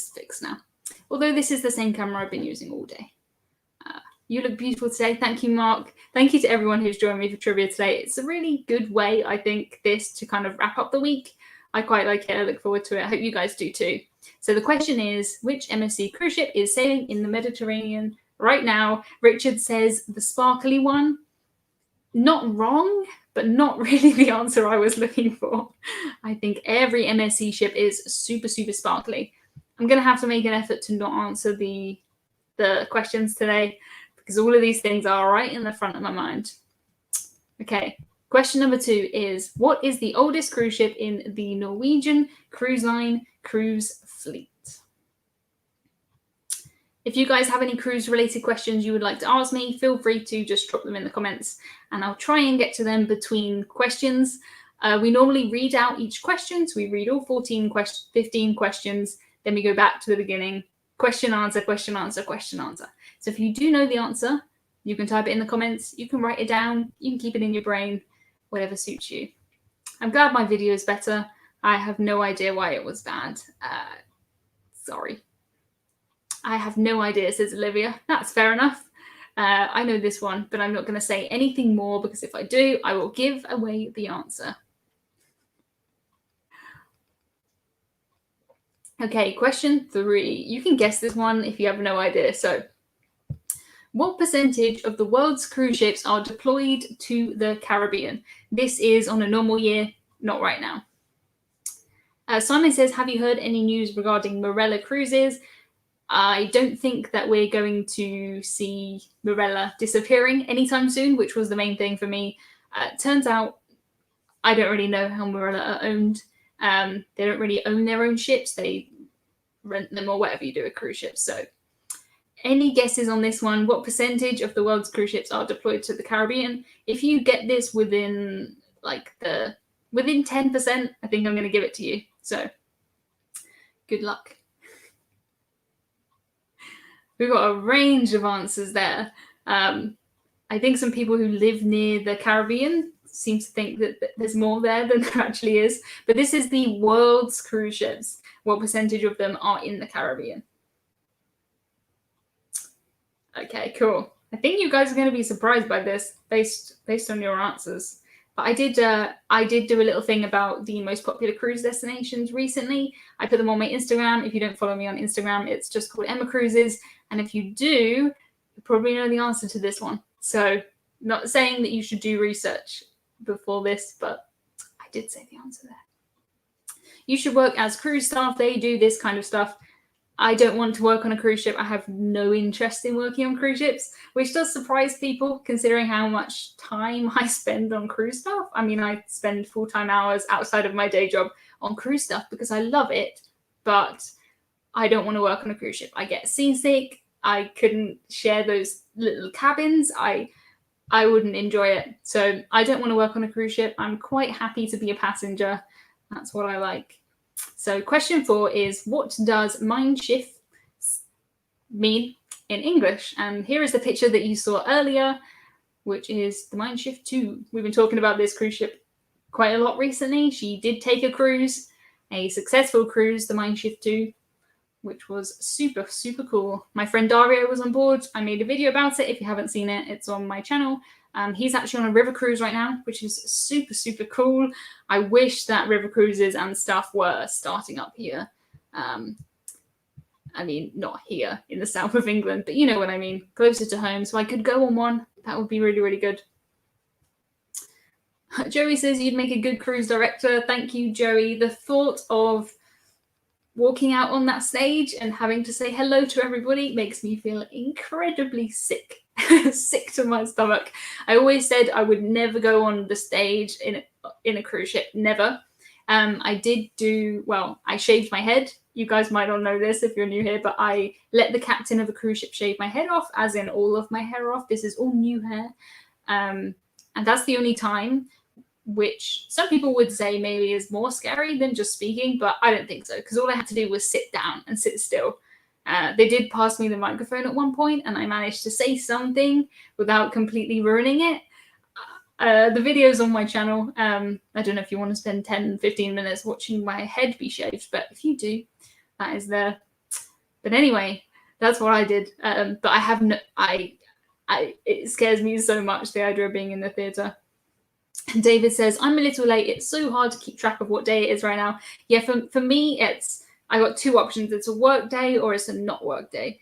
fixed now. Although this is the same camera I've been using all day. You look beautiful today. Thank you, Mark. Thank you to everyone who's joined me for trivia today. It's a really good way, I think, this to kind of wrap up the week. I quite like it. I look forward to it. I hope you guys do too. So the question is, which MSC cruise ship is sailing in the Mediterranean right now? Richard says the sparkly one. Not wrong, but not really the answer I was looking for. I think every MSC ship is super, super sparkly. I'm going to have to make an effort to not answer the questions today, because all of these things are right in the front of my mind. Okay, question number 2 is, what is the oldest cruise ship in the Norwegian Cruise Line cruise fleet? If you guys have any cruise-related questions you would like to ask me, feel free to just drop them in the comments, and I'll try and get to them between questions. We normally read out each question, so we read all 15 questions, then we go back to the beginning, question, answer, question, answer, question, answer. So if you do know the answer, you can type it in the comments, you can write it down, you can keep it in your brain, whatever suits you. I'm glad my video is better. I have no idea why it was bad. Sorry. I have no idea, says Olivia. That's fair enough. I know this one, but I'm not going to say anything more, because if I do, I will give away the answer. Okay, question 3. You can guess this one if you have no idea. So, what percentage of the world's cruise ships are deployed to the Caribbean? This is on a normal year, not right now. Simon says, have you heard any news regarding Marella cruises? I don't think that we're going to see Marella disappearing anytime soon, which was the main thing for me. Turns out I don't really know how Marella are owned. They don't really own their own ships. They rent them or whatever you do with cruise ships. So any guesses on this one? What percentage of the world's cruise ships are deployed to the Caribbean? If you get this within 10%, I think I'm going to give it to you. So good luck. We've got a range of answers there. I think some people who live near the Caribbean seem to think that there's more there than there actually is. But this is the world's cruise ships. What percentage of them are in the Caribbean? Okay, cool. I think you guys are going to be surprised by this based on your answers. But I did do a little thing about the most popular cruise destinations recently. I put them on my Instagram. If you don't follow me on Instagram, it's just called Emma Cruises. And if you do, you probably know the answer to this one. So not saying that you should do research before this, but I did say the answer there. You should work as cruise staff. They do this kind of stuff. I don't want to work on a cruise ship. I have no interest in working on cruise ships, which does surprise people considering how much time I spend on cruise stuff. I mean, I spend full-time hours outside of my day job on cruise stuff because I love it, but I don't want to work on a cruise ship. I get seasick. I couldn't share those little cabins. I wouldn't enjoy it. So I don't want to work on a cruise ship. I'm quite happy to be a passenger. That's what I like. So question 4 is, what does Mein Schiff mean in English? And here is the picture that you saw earlier, which is the Mein Schiff 2. We've been talking about this cruise ship quite a lot recently. She did take a cruise, a successful cruise, the Mein Schiff 2, which was super, super cool. My friend Dario was on board. I made a video about it. If you haven't seen it, it's on my channel. He's actually on a river cruise right now, which is super, super cool. I wish that river cruises and stuff were starting up here. I mean, not here in the south of England, but you know what I mean, closer to home. So I could go on one. That would be really, really good. Joey says you'd make a good cruise director. Thank you, Joey. The thought of walking out on that stage and having to say hello to everybody makes me feel incredibly sick. Sick to my stomach. I always said I would never go on the stage in a cruise ship, never. I shaved my head. You guys might not know this if you're new here, but I let the captain of a cruise ship shave my head off, as in all of my hair off. This is all new hair. And that's the only time, which some people would say maybe is more scary than just speaking, but I don't think so, because all I had to do was sit down and sit still. They did pass me the microphone at one point, and I managed to say something without completely ruining it. The video's on my channel. I don't know if you want to spend 10, 15 minutes watching my head be shaved, but if you do, that is there. But anyway, that's what I did. But I have no, it scares me so much, the idea of being in the theatre. And David says, I'm a little late. It's so hard to keep track of what day it is right now. Yeah, for me, I got two options. It's a work day or it's a not work day.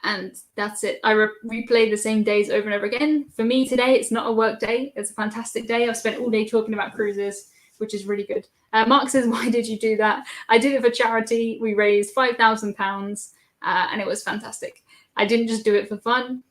And that's it. I replay the same days over and over again. For me today, it's not a work day. It's a fantastic day. I've spent all day talking about cruises, which is really good. Mark says, why did you do that? I did it for charity. We raised £5,000 and it was fantastic. I didn't just do it for fun.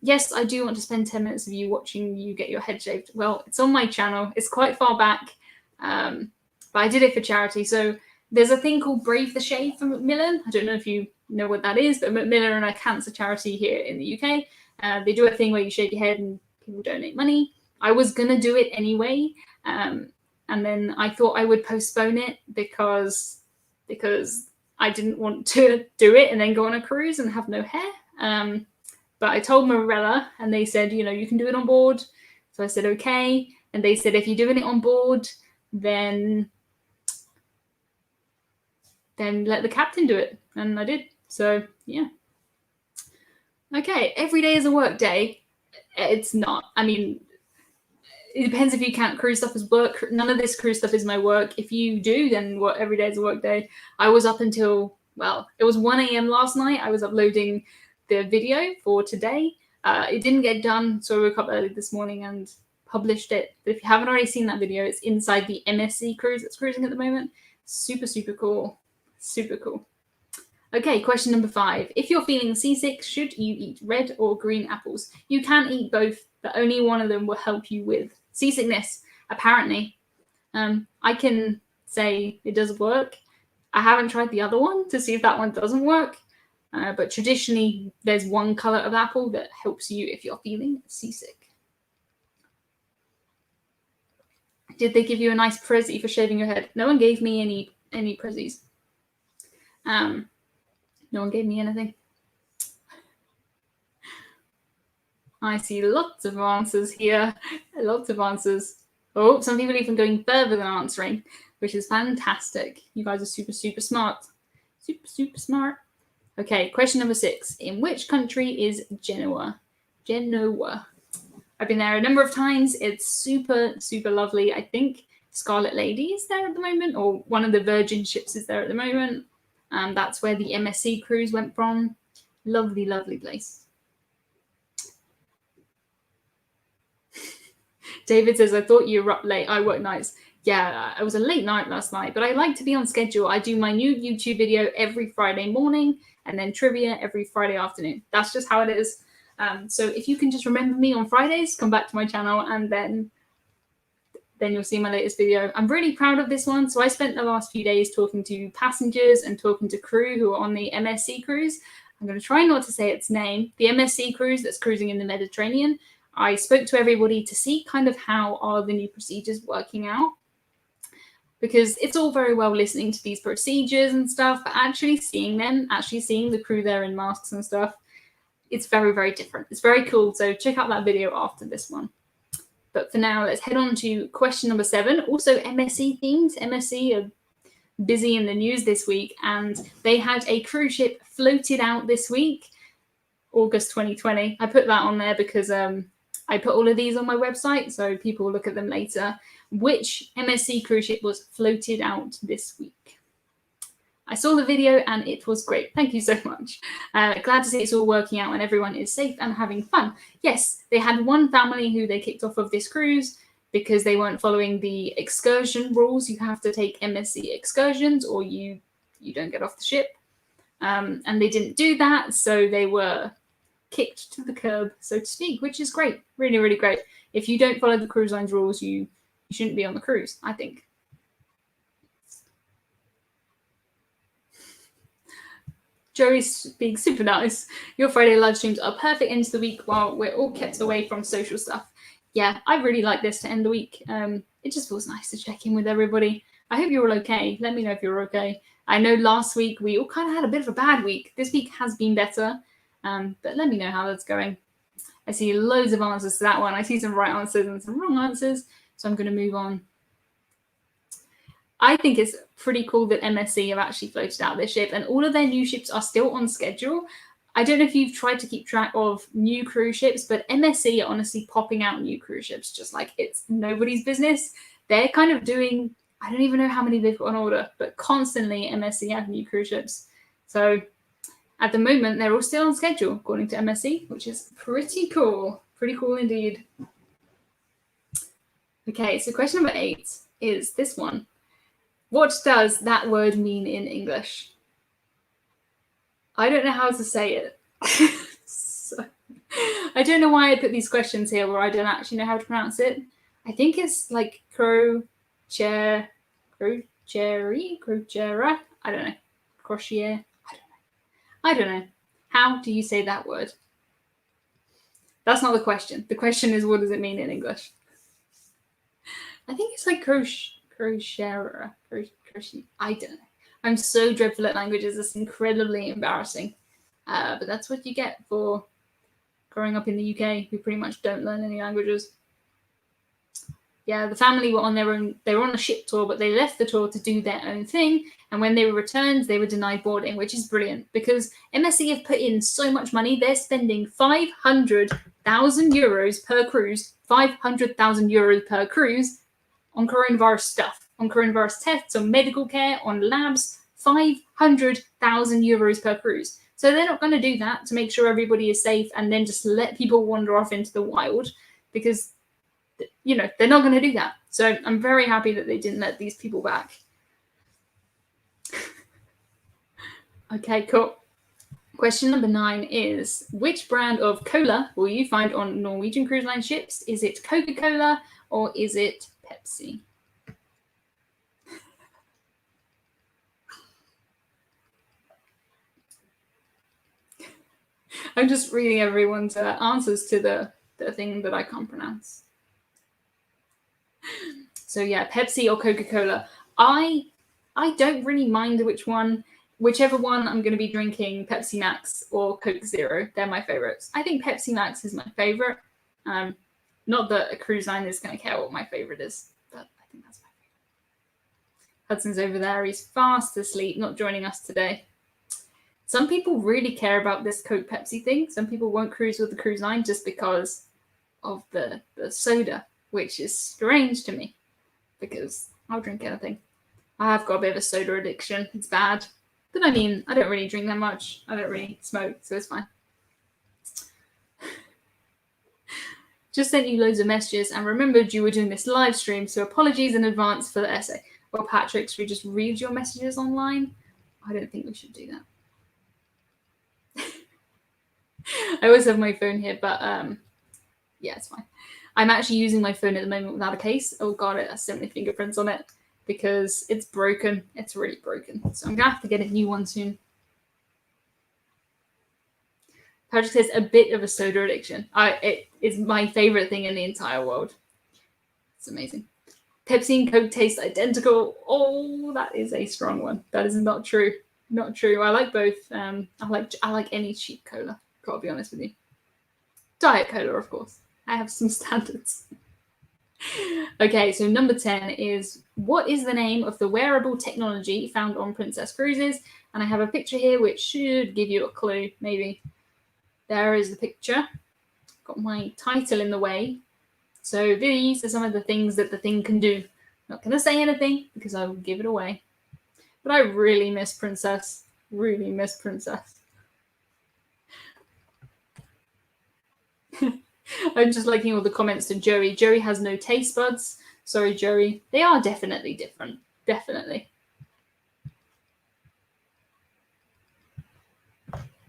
Yes, I do want to spend 10 minutes of you watching you get your head shaved. Well, it's on my channel. It's quite far back, but I did it for charity. So there's a thing called Brave the Shave from Macmillan. I don't know if you know what that is, but Macmillan are a cancer charity here in the UK. They do a thing where you shave your head and people donate money. I was going to do it anyway, and then I thought I would postpone it because I didn't want to do it and then go on a cruise and have no hair. But I told Morella and they said, you can do it on board. So I said, okay. And they said, if you're doing it on board, then let the captain do it. And I did. So, yeah. Okay, every day is a work day. It's not. I mean, it depends if you count cruise stuff as work. None of this cruise stuff is my work. If you do, then every day is a work day. I was up until, it was 1 a.m. last night. I was uploading the video for today. It didn't get done, so I woke up early this morning and published it. But if you haven't already seen that video, it's inside the MSC Cruise that's cruising at the moment. Super, super cool. Super cool. Okay, question number 5. If you're feeling seasick, should you eat red or green apples? You can eat both, but only one of them will help you with seasickness, apparently. I can say it does work. I haven't tried the other one to see if that one doesn't work. But traditionally, there's one color of apple that helps you if you're feeling seasick. Did they give you a nice prezzy for shaving your head? No one gave me any prezzies. No one gave me anything. I see lots of answers here. Lots of answers. Oh, some people even going further than answering, which is fantastic. You guys are super, super smart. Super, super smart. Okay, question number 6. In which country is Genoa? Genoa. I've been there a number of times. It's super, super lovely. I think Scarlet Lady is there at the moment, or one of the Virgin ships is there at the moment. That's where the MSC Cruise went from. Lovely, lovely place. David says, I thought you were up late. I work nights. Yeah, it was a late night last night, but I like to be on schedule. I do my new YouTube video every Friday morning and then trivia every Friday afternoon. That's just how it is. So if you can just remember me on Fridays, come back to my channel and then you'll see my latest video. I'm really proud of this one. So I spent the last few days talking to passengers and talking to crew who are on the MSC Cruise. I'm going to try not to say its name. The MSC Cruise that's cruising in the Mediterranean. I spoke to everybody to see kind of how are the new procedures working out. Because it's all very well listening to these procedures and stuff, but actually seeing them, actually seeing the crew there in masks and stuff, it's very, very different. It's very cool. So check out that video after this one. But for now, let's head on to question number 7. Also MSC themed. MSC are busy in the news this week, and they had a cruise ship floated out this week, August 2020. I put that on there because I put all of these on my website, so people will look at them later. Which MSC cruise ship was floated out this week? I saw the video and it was great. Thank you so much. Glad to see it's all working out and everyone is safe and having fun. Yes, they had one family who they kicked off of this cruise because they weren't following the excursion rules. You have to take MSC excursions or you don't get off the ship. And they didn't do that, so they were kicked to the curb, so to speak, which is great. Really, really great. If you don't follow the cruise line's rules, you shouldn't be on the cruise, I think. Joey's being super nice. Your Friday live streams are perfect end to the week while we're all kept away from social stuff. Yeah, I really like this to end the week. It just feels nice to check in with everybody. I hope you're all okay. Let me know if you're okay. I know last week we all kind of had a bit of a bad week. This week has been better, but let me know how that's going. I see loads of answers to that one. I see some right answers and some wrong answers, so I'm going to move on. I think it's pretty cool that MSC have actually floated out their ship, and all of their new ships are still on schedule. I don't know if you've tried to keep track of new cruise ships, but MSC are honestly popping out new cruise ships just like it's nobody's business. They're kind of doing, I don't even know how many they've got on order, but constantly MSC have new cruise ships. So at the moment, they're all still on schedule, according to MSC, which is pretty cool. Pretty cool indeed. Okay, so question number 8 is this one. What does that word mean in English? I don't know how to say it. So, I don't know why I put these questions here where I don't actually know how to pronounce it. I think it's like Crociere. I don't know. Crociere. I don't know. How do you say that word? That's not the question. The question is, what does it mean in English? I think it's like Crociere. I don't know. I'm so dreadful at languages. It's incredibly embarrassing. But that's what you get for growing up in the UK. We pretty much don't learn any languages. Yeah, the family were on their own. They were on a ship tour, but they left the tour to do their own thing. And when they were returned, they were denied boarding, which is brilliant because MSC have put in so much money. They're spending 500,000 euros per cruise, 500,000 euros per cruise on coronavirus stuff, on coronavirus tests, on medical care, on labs, 500,000 euros per cruise. So they're not going to do that to make sure everybody is safe and then just let people wander off into the wild because, you know, they're not going to do that. So I'm very happy that they didn't let these people back. Okay, cool. Question number 9 is, which brand of cola will you find on Norwegian Cruise Line ships? Is it Coca Cola or is it Pepsi? I'm just reading everyone's answers to the thing that I can't pronounce. So yeah, Pepsi or Coca Cola. I don't really mind which one. Whichever one I'm going to be drinking, Pepsi Max or Coke Zero. They're my favorites. I think Pepsi Max is my favorite. Not that a cruise line is going to care what my favorite is, but I think that's my favorite. Hudson's over there. He's fast asleep, not joining us today. Some people really care about this Coke Pepsi thing. Some people won't cruise with the cruise line just because of the soda, which is strange to me because I'll drink anything. I have got a bit of a soda addiction. It's bad. But I mean, I don't really drink that much. I don't really smoke, so it's fine. Just sent you loads of messages and remembered you were doing this live stream, so apologies in advance for the essay. Well, Patrick, should we just read your messages online? I don't think we should do that. I always have my phone here, but yeah, it's fine. I'm actually using my phone at the moment without a case. Oh god, it has so many fingerprints on it because it's broken. It's really broken. So I'm gonna have to get a new one soon. Patrick says a bit of a soda addiction. It is my favorite thing in the entire world. It's amazing. Pepsi and Coke taste identical. Oh, that is a strong one. That is not true. Not true. I like both. I like any cheap cola. Gotta be honest with you. Diet cola, of course. I have some standards. Okay, so number 10 is, what is the name of the wearable technology found on Princess Cruises? And I have a picture here which should give you a clue, maybe. There is the picture. Got my title in the way. So these are some of the things that the thing can do. Not going to say anything because I will give it away. But I really miss Princess. Really miss Princess. I'm just liking all the comments to Joey. Joey has no taste buds. Sorry, Joey. They are definitely different. Definitely.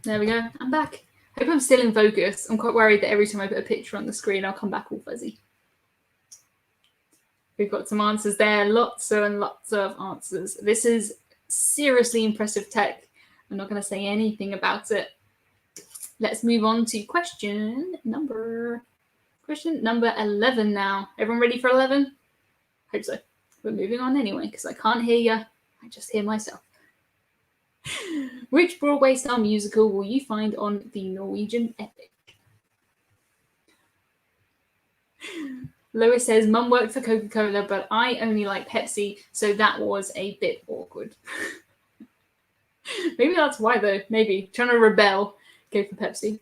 There we go. I'm back. Hope I'm still in focus. I'm quite worried that every time I put a picture on the screen, I'll come back all fuzzy. We've got some answers there. Lots and lots of answers. This is seriously impressive tech. I'm not going to say anything about it. Let's move on to question number 11 now. Everyone ready for 11? Hope so. We're moving on anyway because I can't hear you. I just hear myself. Which Broadway style musical will you find on the Norwegian Epic? Lois says, Mum worked for Coca Cola, but I only like Pepsi, so that was a bit awkward. Maybe that's why, though. Maybe. Trying to rebel, go for Pepsi.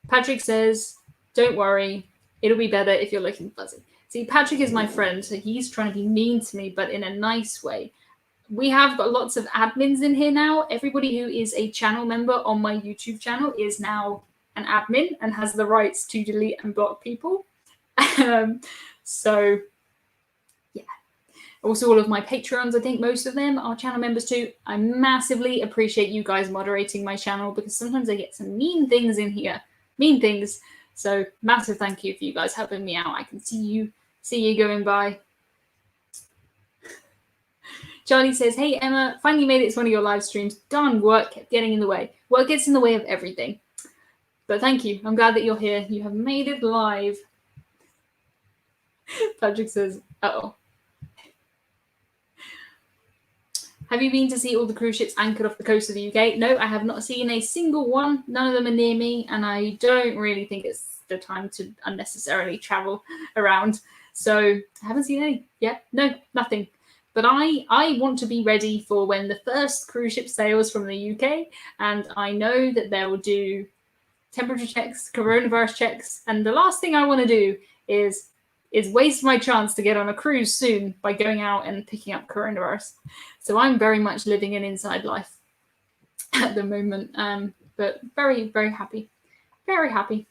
Patrick says, don't worry, it'll be better if you're looking fuzzy. See, Patrick is my friend, so he's trying to be mean to me, but in a nice way. We have got lots of admins in here now. Everybody who is a channel member on my YouTube channel is now an admin and has the rights to delete and block people. So, yeah. Also, all of my Patreons, I think most of them are channel members too. I massively appreciate you guys moderating my channel because sometimes I get some mean things in here. Mean things. So, massive thank you for you guys helping me out. I can see you going by. Charlie says, hey, Emma, finally made it to one of your live streams. Darn, work kept getting in the way. Work gets in the way of everything. But thank you. I'm glad that you're here. You have made it live. Patrick says, uh-oh. Have you been to see all the cruise ships anchored off the coast of the UK? No, I have not seen a single one. None of them are near me, and I don't really think it's the time to unnecessarily travel around. So I haven't seen any yet. No, nothing. But I want to be ready for when the first cruise ship sails from the UK, and I know that they will do temperature checks, coronavirus checks, and the last thing I want to do is waste my chance to get on a cruise soon by going out and picking up coronavirus. So I'm very much living an inside life at the moment, but very, very happy. Very happy.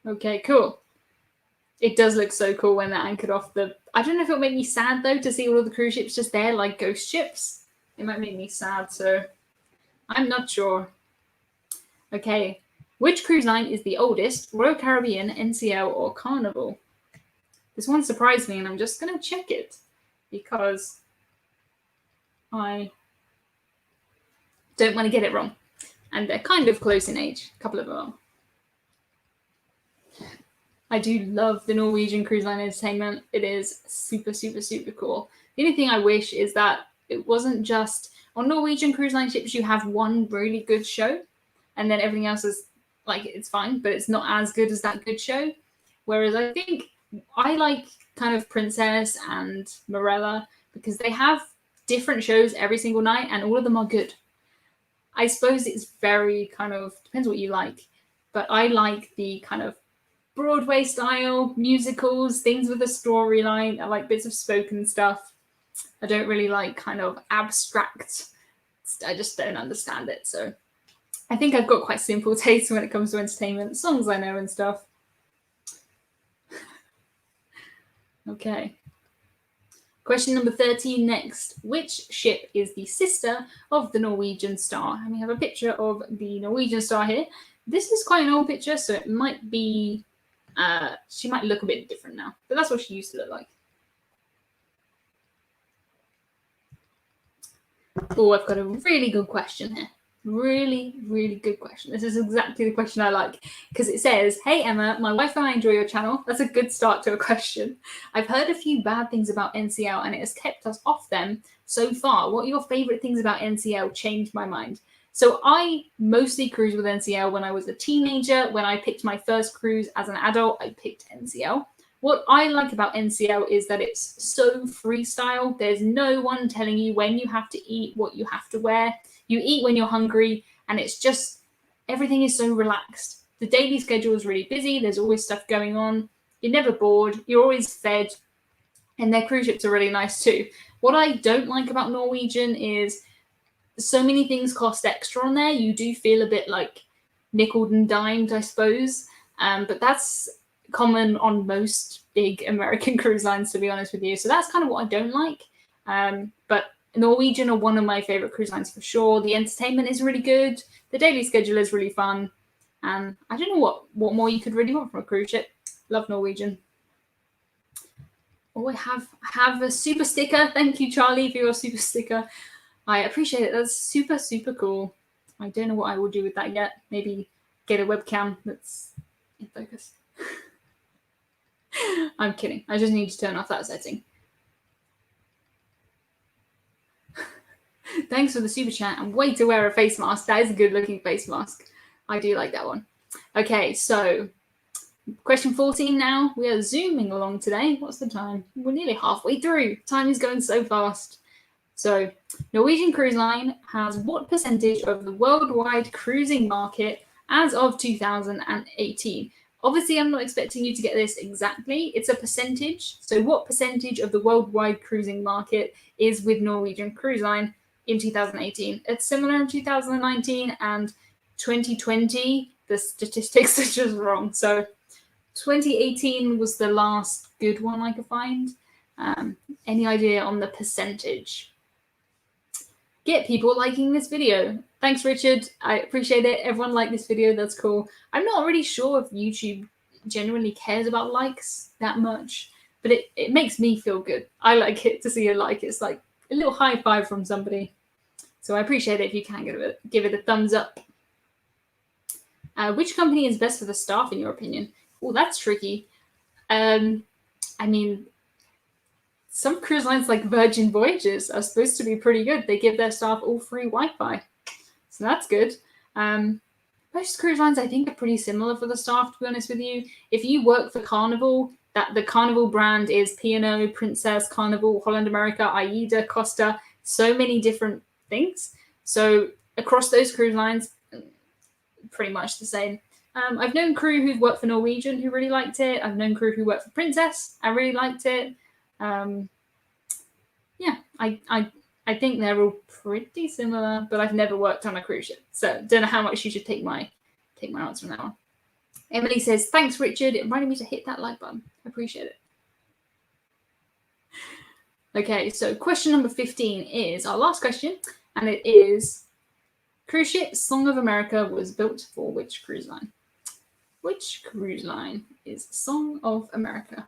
Okay, cool. It does look so cool when they're anchored off the... I don't know if it'll make me sad, though, to see all of the cruise ships just there like ghost ships. It might make me sad, so I'm not sure. Okay. Which cruise line is the oldest? Royal Caribbean, NCL, or Carnival? This one surprised me, and I'm just going to check it because I don't want to get it wrong. And they're kind of close in age. A couple of them are. I do love the Norwegian Cruise Line entertainment. It is super, super, super cool. The only thing I wish is that it wasn't just... On Norwegian Cruise Line ships, you have one really good show, and then everything else is, like, it's fine, but it's not as good as that good show. Whereas I think I like kind of Princess and Morella because they have different shows every single night, and all of them are good. I suppose it's very kind of... Depends what you like. But I like the kind of Broadway style musicals, things with a storyline. I like bits of spoken stuff. I don't really like kind of abstract. I just don't understand it. So I think I've got quite simple taste when it comes to entertainment, songs I know and stuff. Okay. Question number 13 next. Which ship is the sister of the Norwegian Star? And we have a picture of the Norwegian Star here. This is quite an old picture, so it might be... she might look a bit different now, but that's what she used to look like. Oh, I've got a really good question here. Really, really good question. This is exactly the question I like because it says, hey, Emma, my wife and I enjoy your channel. That's a good start to a question. I've heard a few bad things about NCL and it has kept us off them so far. What are your favorite things about NCL? Changed my mind. So I mostly cruised with NCL when I was a teenager. When I picked my first cruise as an adult, I picked NCL. What I like about NCL is that it's so freestyle. There's no one telling you when you have to eat, what you have to wear. You eat when you're hungry, and it's just, everything is so relaxed. The daily schedule is really busy. There's always stuff going on. You're never bored. You're always fed. And their cruise ships are really nice too. What I don't like about Norwegian is so many things cost extra on there. You do feel a bit like nickeled and dimed, I suppose. But that's common on most big American cruise lines, to be honest with you. So that's kind of what I don't like. But Norwegian are one of my favorite cruise lines for sure. The entertainment is really good. The daily schedule is really fun. And I don't know what more you could really want from a cruise ship. Love Norwegian. Oh, I have a super sticker. Thank you, Charlie, for your super sticker. I appreciate it. That's super, super cool. I don't know what I will do with that yet. Maybe get a webcam that's in focus. I'm kidding. I just need to turn off that setting. Thanks for the super chat. And way to wear a face mask. That is a good looking face mask. I do like that one. Okay, so Question 14 now. We are zooming along today. What's the time? We're nearly halfway through. Time is going so fast. So, Norwegian Cruise Line has what percentage of the worldwide cruising market as of 2018? Obviously, I'm not expecting you to get this exactly. It's a percentage. So, what percentage of the worldwide cruising market is with Norwegian Cruise Line in 2018? It's similar in 2019 and 2020. The statistics are just wrong. So, 2018 was the last good one I could find. Any idea on the percentage? Get people liking this video. Thanks, Richard. I appreciate it. Everyone liked this video. That's cool. I'm not really sure if YouTube genuinely cares about likes that much, but it makes me feel good. I like it to see a like. It's like a little high five from somebody. So I appreciate it if you can give it a thumbs up. Which company is best for the staff, in your opinion? Oh, that's tricky. I mean, some cruise lines like Virgin Voyages are supposed to be pretty good. They give their staff all free Wi-Fi. So that's good. Most cruise lines, I think, are pretty similar for the staff, to be honest with you. If you work for Carnival, the Carnival brand is P&O, Princess, Carnival, Holland America, AIDA, Costa, so many different things. So across those cruise lines, pretty much the same. I've known crew who've worked for Norwegian who really liked it. I've known crew who worked for Princess. I really liked it. Yeah, I think they're all pretty similar, but I've never worked on a cruise ship, so don't know how much you should take my answer from that one. Emily says, thanks, Richard. It reminded me to hit that like button. I appreciate it. Okay, so question number 15 is our last question, and it is, cruise ship Song of America was built for which cruise line? Which cruise line is Song of America?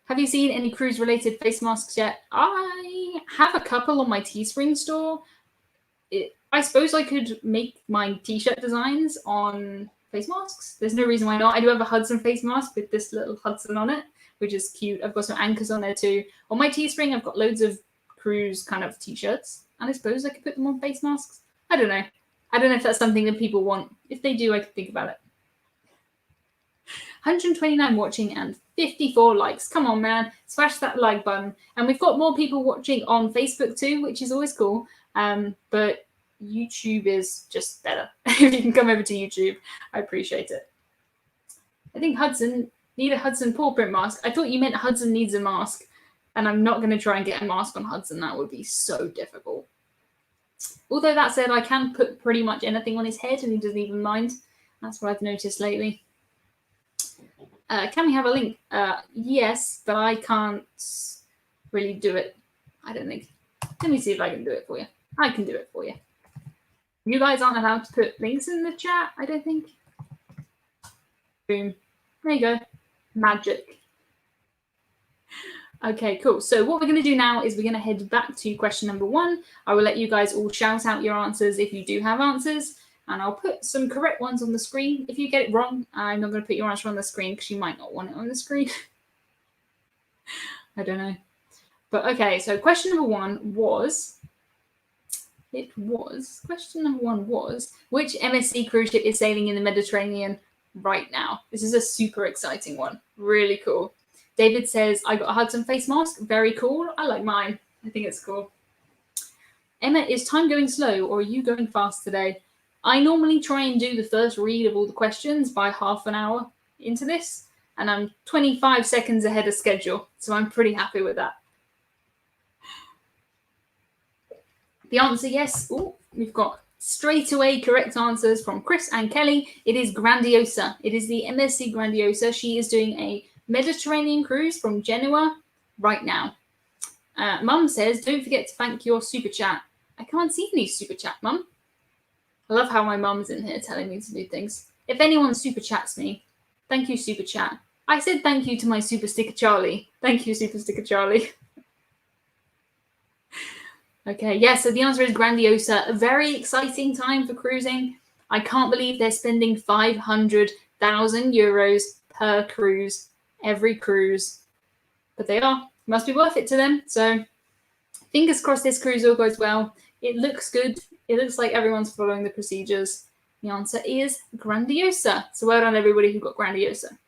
Have you seen any cruise-related face masks yet? I have a couple on my Teespring store. I suppose I could make my t-shirt designs on face masks. There's no reason why not. I do have a Hudson face mask with this little Hudson on it, which is cute. I've got some anchors on there too. On my Teespring, I've got loads of cruise kind of t-shirts, and I suppose I could put them on face masks. I don't know. I don't know if that's something that people want. If they do, I could think about it. 129 watching and 54 likes. Come on, man. Smash that like button. And we've got more people watching on Facebook too, which is always cool. But YouTube is just better. If you can come over to YouTube, I appreciate it. I think Hudson need a Hudson paw print mask. I thought you meant Hudson needs a mask. And I'm not going to try and get a mask on Hudson. That would be so difficult. Although that said, I can put pretty much anything on his head and he doesn't even mind. That's what I've noticed lately. Can we have a link? Yes, but I can't really do it. I don't think. Let me see if I can do it for you. I can do it for you. You guys aren't allowed to put links in the chat, I don't think. Boom. There you go. Magic. Okay, cool. So what we're going to do now is we're going to head back to question number 1. I will let you guys all shout out your answers if you do have answers. And I'll put some correct ones on the screen. If you get it wrong, I'm not going to put your answer on the screen because you might not want it on the screen. I don't know. But okay, so question number 1 was, question number 1 was, which MSC cruise ship is sailing in the Mediterranean right now? This is a super exciting one. Really cool. David says, I got a Hudson face mask. Very cool. I like mine. I think it's cool. Emma, is time going slow or are you going fast today? I normally try and do the first read of all the questions by half an hour into this, and I'm 25 seconds ahead of schedule, so I'm pretty happy with that. The answer, yes. Ooh, we've got straight away correct answers from Chris and Kelly. It is Grandiosa. It is the MSC Grandiosa. She is doing a Mediterranean cruise from Genoa right now. Mum says, don't forget to thank your super chat. I can't see any super chat, Mum. I love how my mum's in here telling me to do things. If anyone super chats me, thank you, super chat. I said thank you to my super sticker Charlie. Thank you, super sticker Charlie. Okay, yeah, so the answer is Grandiosa. A very exciting time for cruising. I can't believe they're spending 500,000 euros per cruise, every cruise. But they are. Must be worth it to them. So fingers crossed this cruise all goes well. It looks good. It looks like everyone's following the procedures. The answer is Grandiosa. So well done, everybody who got Grandiosa.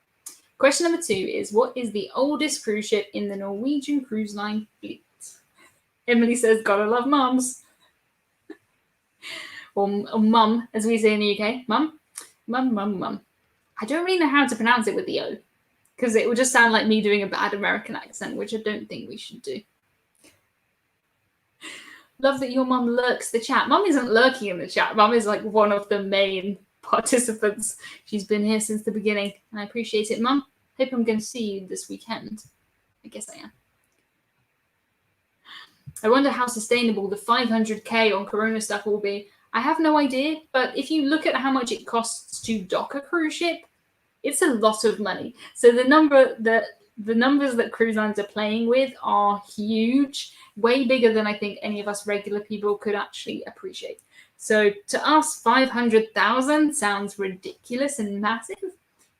Question number 2 is, what is the oldest cruise ship in the Norwegian Cruise Line fleet? Emily says, gotta love mums. or mum, as we say in the UK. Mum. I don't really know how to pronounce it with the O, because it would just sound like me doing a bad American accent, which I don't think we should do. Love that your mum lurks the chat. Mum isn't lurking in the chat. Mum is like one of the main participants. She's been here since the beginning, and I appreciate it, Mum. Hope I'm going to see you this weekend. I guess I am. I wonder how sustainable the 500k on Corona stuff will be. I have no idea, but if you look at how much it costs to dock a cruise ship, it's a lot of money. So the numbers that cruise lines are playing with are huge, way bigger than I think any of us regular people could actually appreciate. So to us, 500,000 sounds ridiculous and massive.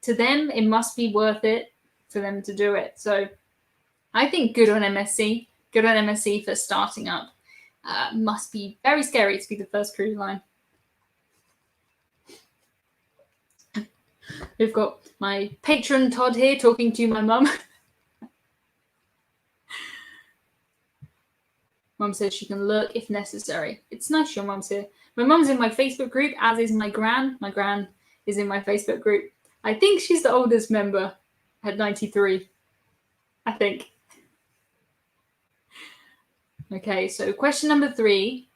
To them, it must be worth it for them to do it. So I think good on MSC. Good on MSC for starting up. Must be very scary to be the first cruise line. We've got my patron Todd here talking to my mum. Mum says she can lurk if necessary. It's nice your mum's here. My mum's in my Facebook group, as is my gran. My gran is in my Facebook group. I think she's the oldest member at 93. I think. Okay, so question number 3.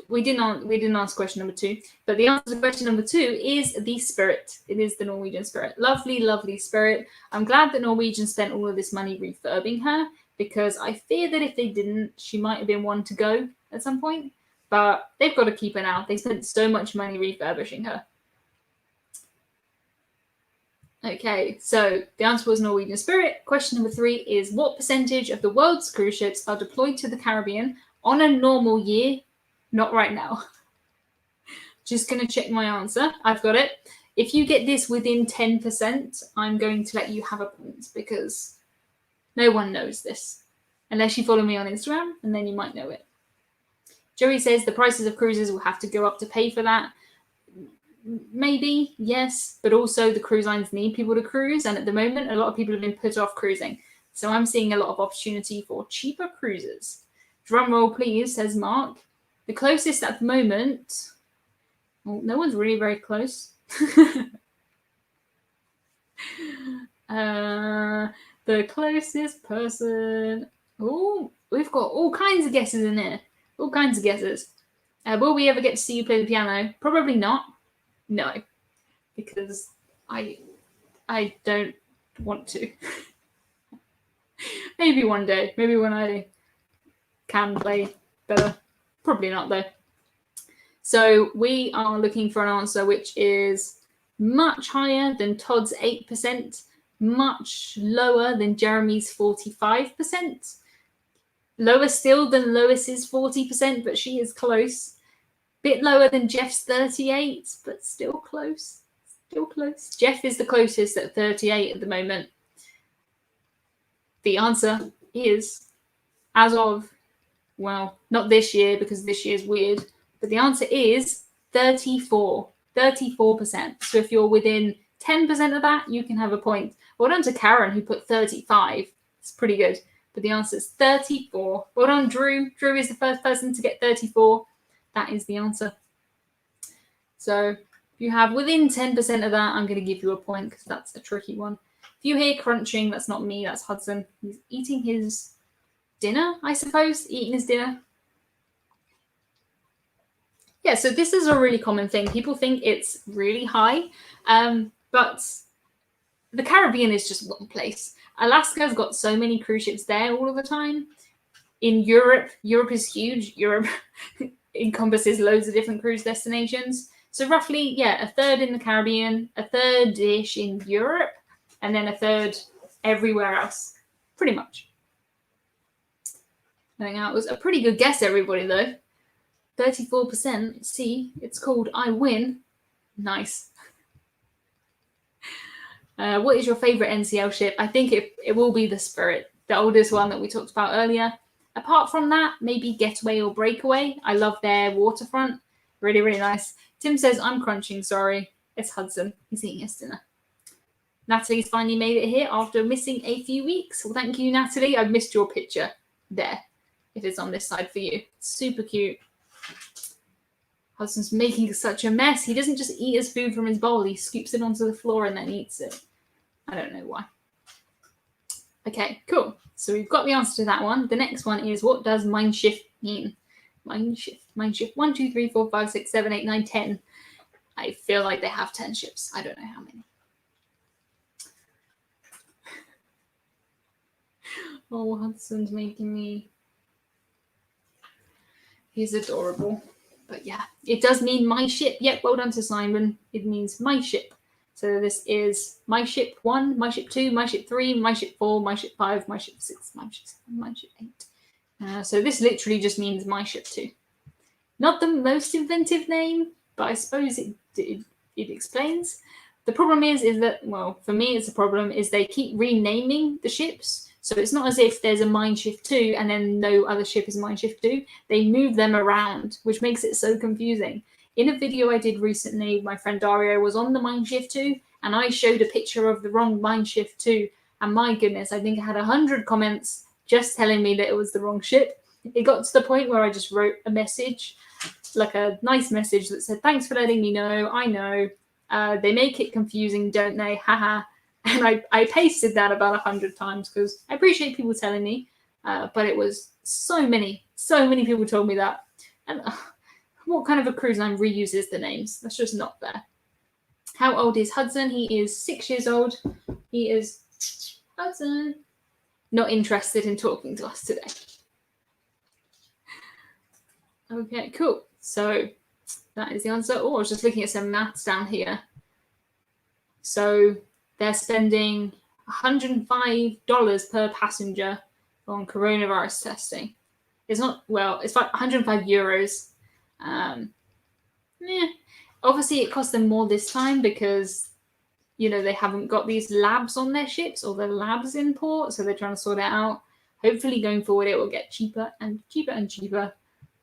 We didn't ask question number 2, but the answer to question number 2 is the Spirit. It is the Norwegian Spirit. Lovely, lovely Spirit. I'm glad that Norwegian spent all of this money refurbing her, because I fear that if they didn't, she might have been one to go at some point. But they've got to keep her now. They spent so much money refurbishing her. Okay, so the answer was Norwegian Spirit. Question number 3 is, what percentage of the world's cruise ships are deployed to the Caribbean on a normal year? Not right now. Just going to check my answer. I've got it. If you get this within 10%, I'm going to let you have a point, because no one knows this. Unless you follow me on Instagram, and then you might know it. Joey says the prices of cruises will have to go up to pay for that. Maybe, yes, but also the cruise lines need people to cruise, and at the moment, a lot of people have been put off cruising. So I'm seeing a lot of opportunity for cheaper cruises. Drum roll, please, says Mark. The closest at the moment, well, no one's really very close. The closest person. Oh, we've got all kinds of guesses in here. All kinds of guesses. Will we ever get to see you play the piano? Probably not. No, because I don't want to. Maybe one day. Maybe when I can play better. Probably not, though. So we are looking for an answer which is much higher than Todd's 8%, much lower than Jeremy's 45%, lower still than Lois's 40%, but she is close. Bit lower than Jeff's 38%, but still close. Still close. Jeff is the closest at 38% at the moment. The answer is, as of, well, not this year, because this year's weird, but the answer is 34%. So if you're within 10% of that, you can have a point. Well done to Karen, who put 35. It's pretty good. But the answer is 34. Well done, Drew. Drew is the first person to get 34. That is the answer. So if you have within 10% of that, I'm going to give you a point, because that's a tricky one. If you hear crunching, that's not me, that's Hudson. He's eating his dinner, I suppose. Eating his dinner. Yeah, so this is a really common thing. People think it's really high, but the Caribbean is just one place. Alaska's got so many cruise ships there all of the time. In Europe is huge. Europe encompasses loads of different cruise destinations. So roughly, yeah, a third in the Caribbean, a third-ish in Europe, and then a third everywhere else, pretty much. I think that was a pretty good guess, everybody, though. 34%. See, it's called I Win. Nice. What is your favorite NCL ship? I think it will be the Spirit, the oldest one that we talked about earlier. Apart from that, maybe Getaway or Breakaway. I love their waterfront. Really, really nice. Tim says, I'm crunching, sorry. It's Hudson. He's eating his dinner. Natalie's finally made it here after missing a few weeks. Well, thank you, Natalie. I've missed your picture there. It is on this side for you. Super cute. Hudson's making such a mess. He doesn't just eat his food from his bowl. He scoops it onto the floor and then eats it. I don't know why. Okay, cool. So we've got the answer to that one. The next one is, what does Mein Schiff mean? Mein Schiff. Mein Schiff. 1, 2, 3, 4, 5, 6, 7, 8, 9, 10. I feel like they have 10 ships. I don't know how many. Oh, Hudson's making me... He's adorable. But yeah, it does mean my ship. Yep, well done to Simon. It means my ship. So this is my ship 1, my ship 2, my ship 3, my ship 4, my ship 5, my ship 6, my ship 7, my ship 8. So this literally just means my ship 2. Not the most inventive name, but I suppose it explains. The problem is that, well, for me it's a problem, is they keep renaming the ships. So it's not as if there's a Mein Schiff 2 and then no other ship is Mein Schiff 2. They move them around, which makes it so confusing. In a video I did recently, my friend Dario was on the Mein Schiff 2, and I showed a picture of the wrong Mein Schiff 2, and my goodness, I think I had 100 comments just telling me that it was the wrong ship. It got to the point where I just wrote a message, like a nice message that said, thanks for letting me know, I know. They make it confusing, don't they? Haha. And I pasted that about 100 times because I appreciate people telling me, but it was so many people told me that. And what kind of a cruise line reuses the names? That's just not fair. How old is Hudson? He is 6 years old. He is Hudson. Not interested in talking to us today. Okay, cool. So that is the answer. Oh, I was just looking at some maths down here. So they're spending $105 per passenger on coronavirus testing. It's not, well, it's like 105 euros. Obviously, it costs them more this time because, you know, they haven't got these labs on their ships, or the labs in port, so they're trying to sort it out. Hopefully, going forward, it will get cheaper and cheaper and cheaper.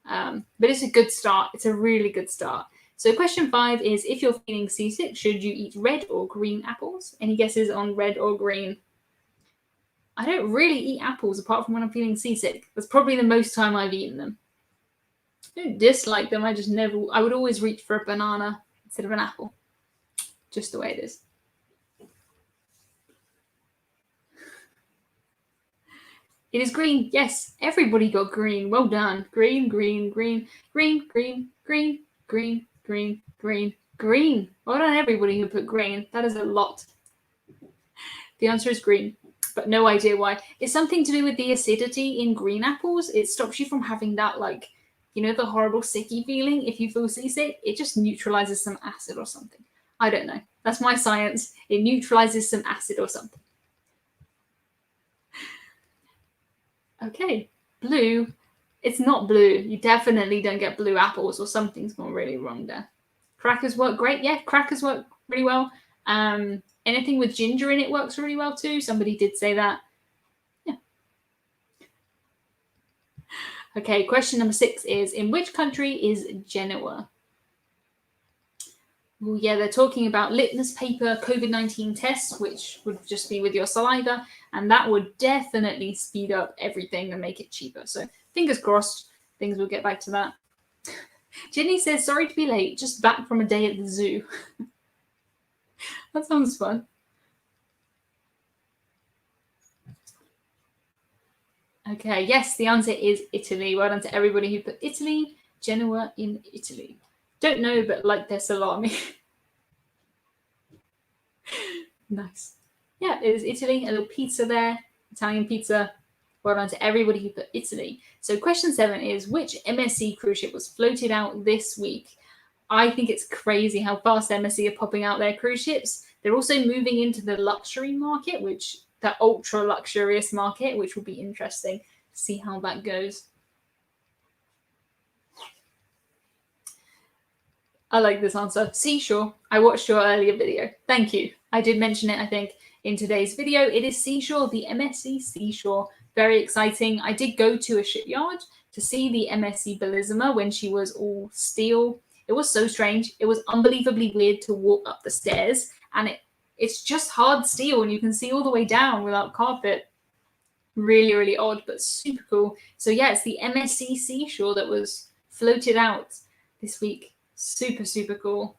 But it's a good start. It's a really good start. So question 5 is, if you're feeling seasick, should you eat red or green apples? Any guesses on red or green? I don't really eat apples apart from when I'm feeling seasick. That's probably the most time I've eaten them. I don't dislike them. I would always reach for a banana instead of an apple. Just the way it is. It is green. Yes, everybody got green. Well done. Green, green, green, green, green, green, green, green, green, green. Well done, everybody who put green. That is a lot. The answer is green, but no idea why. It's something to do with the acidity in green apples. It stops you from having that, like, you know, the horrible sicky feeling if you feel seasick. It just neutralizes some acid or something. I don't know. That's my science. It neutralizes some acid or something. Okay, blue. It's not blue. You definitely don't get blue apples, or something's gone really wrong there. Crackers work great. Yeah, crackers work really well. Anything with ginger in it works really well too. Somebody did say that. Yeah. Okay, question number 6 is, in which country is Genoa? Well, yeah, they're talking about litmus paper COVID-19 tests, which would just be with your saliva, and that would definitely speed up everything and make it cheaper. So fingers crossed, things will get back to that. Jenny says, sorry to be late, just back from a day at the zoo. That sounds fun. Okay, yes, the answer is Italy. Well done to everybody who put Italy. Genoa in Italy. Don't know, but like their salami. Nice. Yeah, it is Italy. A little pizza there. Italian pizza. Well done to everybody who put Italy. So question 7 is, which MSC cruise ship was floated out this week? I think it's crazy how fast MSC are popping out their cruise ships. They're also moving into the luxury market, the ultra luxurious market, which will be interesting to see how that goes. I like this answer. Seashore. I watched your earlier video. Thank you. I did mention it, I think, in today's video. It is Seashore, the MSC Seashore Very exciting. I did go to a shipyard to see the MSC Bellissima when she was all steel. It was so strange. It was unbelievably weird to walk up the stairs, and it's just hard steel, and you can see all the way down without carpet. Really, really odd, but super cool. So yeah, it's the MSC Seashore that was floated out this week. Super, super cool.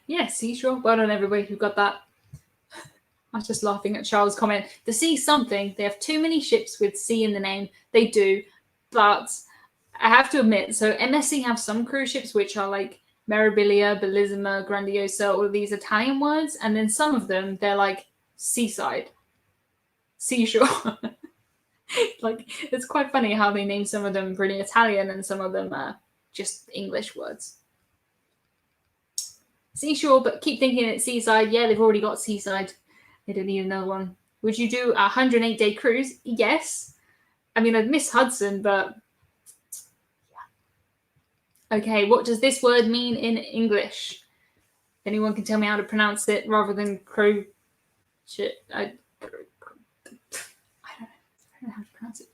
Yeah, Seashore. Well done, everybody who got that. I was just laughing at Charles' comment. The sea something. They have too many ships with sea in the name. They do. But I have to admit, so MSC have some cruise ships which are like Meraviglia, Bellissima, Grandiosa, all of these Italian words. And then some of them, they're like seaside, seashore. Like, it's quite funny how they name some of them pretty Italian and some of them are just English words. Seashore, but keep thinking it's seaside. Yeah, they've already got seaside. They don't need another one. Would you do a 108-day cruise? Yes. I mean, I'd miss Hudson, but yeah. Okay, what does this word mean in English? Anyone can tell me how to pronounce it rather than crow. I don't know how to pronounce it.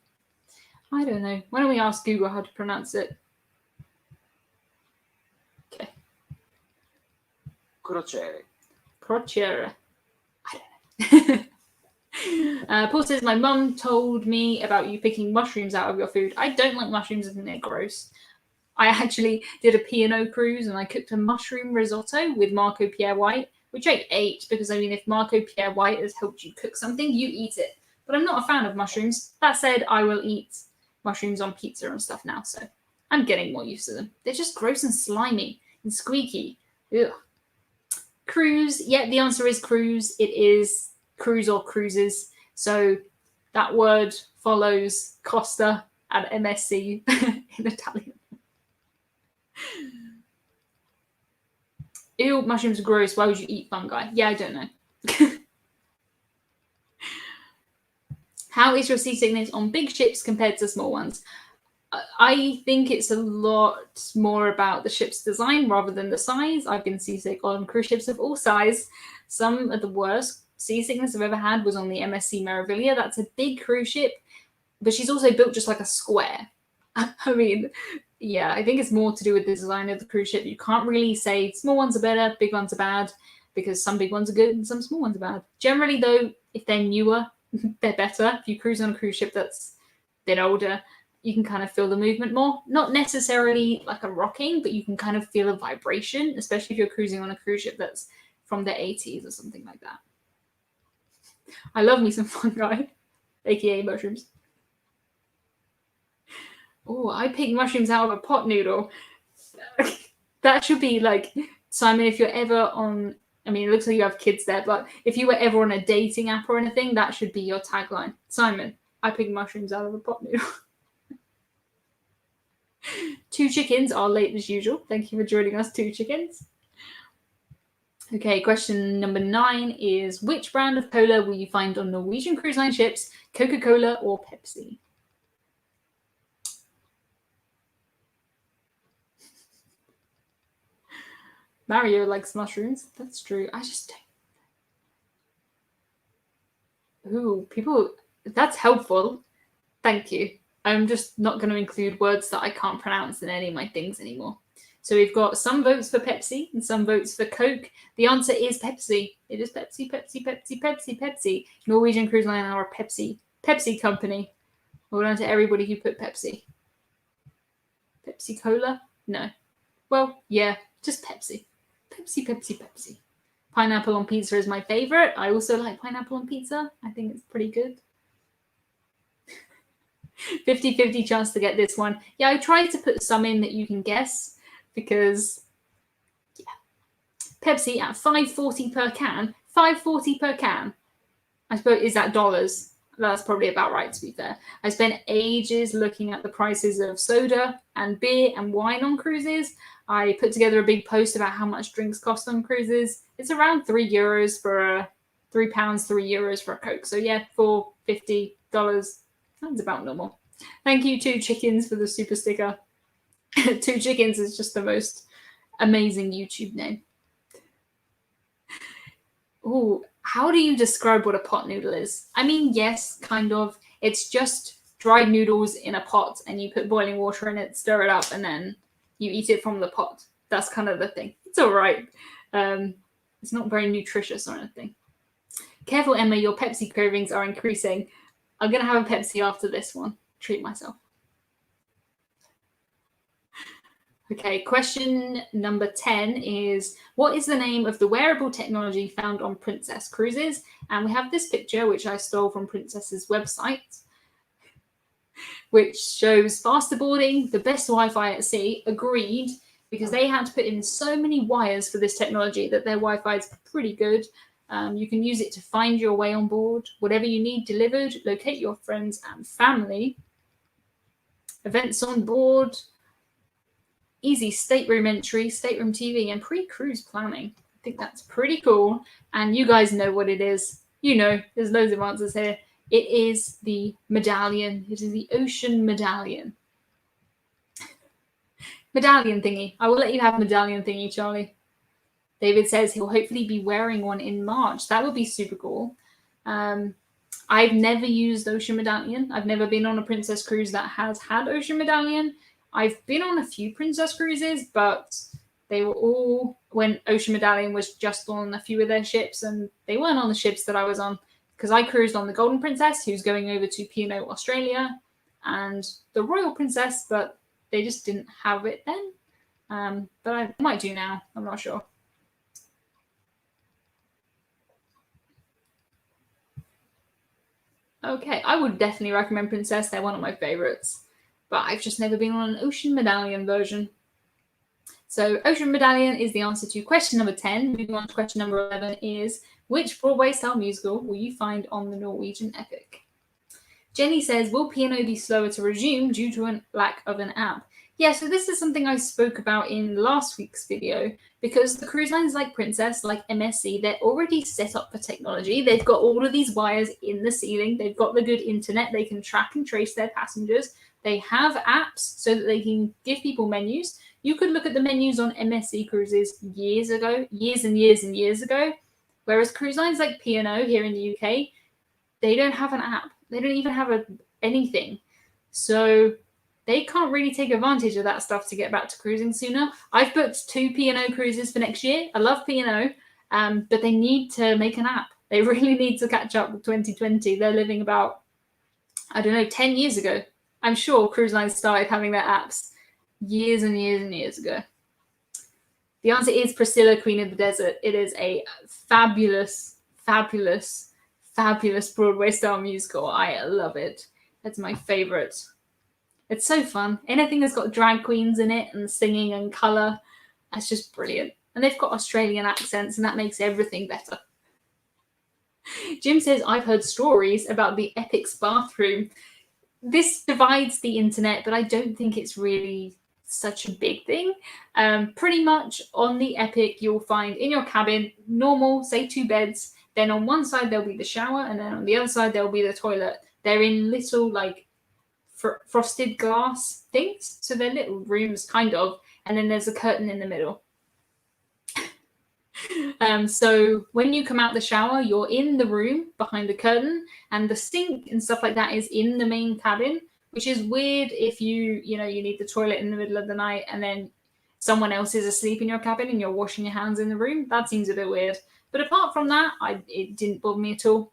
I don't know. Why don't we ask Google how to pronounce it? Okay. Crociere. Crociere. I don't know. Paul says, my mum told me about you picking mushrooms out of your food. I don't like mushrooms. I think they're gross. I actually did a P&O cruise and I cooked a mushroom risotto with Marco Pierre White, which I ate because, I mean, if Marco Pierre White has helped you cook something, you eat it. But I'm not a fan of mushrooms. That said, I will eat mushrooms on pizza and stuff now, so I'm getting more used to them. They're just gross and slimy and squeaky. Ugh. Cruise. Yeah, the answer is cruise. It is cruise or cruises. So that word follows Costa and MSC in Italian. Ew, mushrooms are gross. Why would you eat fungi? Yeah, I don't know. How is your seasickness on big ships compared to small ones? I think it's a lot more about the ship's design rather than the size. I've been seasick on cruise ships of all size. Some of the worst seasickness I've ever had was on the MSC Meraviglia. That's a big cruise ship, but she's also built just like a square. I mean, yeah, I think it's more to do with the design of the cruise ship. You can't really say small ones are better, big ones are bad, because some big ones are good and some small ones are bad. Generally, though, if they're newer, they're better. If you cruise on a cruise ship that's a bit older, you can kind of feel the movement more. Not necessarily like a rocking, but you can kind of feel a vibration, especially if you're cruising on a cruise ship that's from the 80s or something like that. I love me some fungi, aka mushrooms. Oh, I picked mushrooms out of a pot noodle. That should be like, Simon, if you're ever on, I mean, it looks like you have kids there, but if you were ever on a dating app or anything, that should be your tagline. Simon, I picked mushrooms out of a pot noodle. 2 chickens are late as usual. Thank you for joining us, 2 chickens. Okay, question number 9 is, which brand of cola will you find on Norwegian Cruise Line ships, Coca Cola or Pepsi? Mario likes mushrooms. That's true. I just don't. Ooh, people, that's helpful. Thank you. I'm just not going to include words that I can't pronounce in any of my things anymore. So we've got some votes for Pepsi and some votes for Coke. The answer is Pepsi. It is Pepsi, Pepsi, Pepsi, Pepsi, Pepsi. Norwegian Cruise Line are a Pepsi company. Well done to everybody who put Pepsi. Pepsi Cola? No. Well, yeah, just Pepsi. Pepsi, Pepsi, Pepsi. Pineapple on pizza is my favorite. I also like pineapple on pizza. I think it's pretty good. 50-50 chance to get this one. Yeah, I tried to put some in that you can guess because, yeah. Pepsi at $5.40 per can. $5.40 per can. I suppose, is that dollars? That's probably about right, to be fair. I spent ages looking at the prices of soda and beer and wine on cruises. I put together a big post about how much drinks cost on cruises. It's around €3 for a €3 for a Coke. So yeah, $4.50. Sounds about normal. Thank you, 2 chickens, for the super sticker. 2 chickens is just the most amazing YouTube name. Oh, How do you describe what a pot noodle is? I mean, yes, kind of. It's just dried noodles in a pot and you put boiling water in it, stir it up, and then you eat it from the pot. That's kind of the thing. It's all right. It's not very nutritious or anything. Careful, Emma, your Pepsi cravings are increasing. I'm going to have a Pepsi after this one. Treat myself. Okay, question number 10 is, what is the name of the wearable technology found on Princess Cruises? And we have this picture, which I stole from Princess's website, which shows faster boarding, the best Wi-Fi at sea, agreed, because they had to put in so many wires for this technology that their Wi-Fi is pretty good. You can use it to find your way on board, whatever you need delivered, locate your friends and family, events on board, easy stateroom entry, stateroom TV, and pre-cruise planning. I think that's pretty cool. And you guys know what it is. You know, there's loads of answers here. It is the medallion. It is the ocean medallion. Medallion thingy. I will let you have medallion thingy, Charlie. David says he'll hopefully be wearing one in March. That would be super cool. I've never used Ocean Medallion. I've never been on a Princess Cruise that has had Ocean Medallion. I've been on a few Princess Cruises, but they were all when Ocean Medallion was just on a few of their ships, and they weren't on the ships that I was on, because I cruised on the Golden Princess, who's going over to P&O, Australia, and the Royal Princess, but they just didn't have it then. But I might do now. I'm not sure. Okay, I would definitely recommend Princess. They're one of my favorites. But I've just never been on an Ocean Medallion version. So Ocean Medallion is the answer to question number 10. Moving on to question number 11 is, which Broadway-style musical will you find on the Norwegian Epic? Jenny says, will P&O be slower to resume due to a lack of an app? Yeah, so this is something I spoke about in last week's video, because the cruise lines like Princess, like MSC, they're already set up for technology. They've got all of these wires in the ceiling. They've got the good internet. They can track and trace their passengers. They have apps so that they can give people menus. You could look at the menus on MSC cruises years ago, years and years and years ago, whereas cruise lines like P&O here in the UK, they don't have an app. They don't even have anything. So they can't really take advantage of that stuff to get back to cruising sooner. I've booked 2 P&O cruises for next year. I love P&O, but they need to make an app. They really need to catch up with 2020. They're living about, 10 years ago. I'm sure cruise lines started having their apps years and years and years ago. The answer is Priscilla, Queen of the Desert. It is a fabulous, fabulous, fabulous Broadway-style musical. I love it. It's my favorite. It's so fun. Anything that's got drag queens in it and singing and colour, that's just brilliant. And they've got Australian accents, and that makes everything better. Jim says, I've heard stories about the Epic's bathroom. This divides the internet, but I don't think it's really such a big thing. Pretty much on the Epic, you'll find in your cabin, normal, say 2 beds. Then on one side, there'll be the shower, and then on the other side, there'll be the toilet. They're in little, frosted glass things. So they're little rooms, kind of. And then there's a curtain in the middle. So when you come out the shower, you're in the room behind the curtain, and the sink and stuff like that is in the main cabin, which is weird if you need the toilet in the middle of the night and then someone else is asleep in your cabin and you're washing your hands in the room. That seems a bit weird. But apart from that, it didn't bother me at all.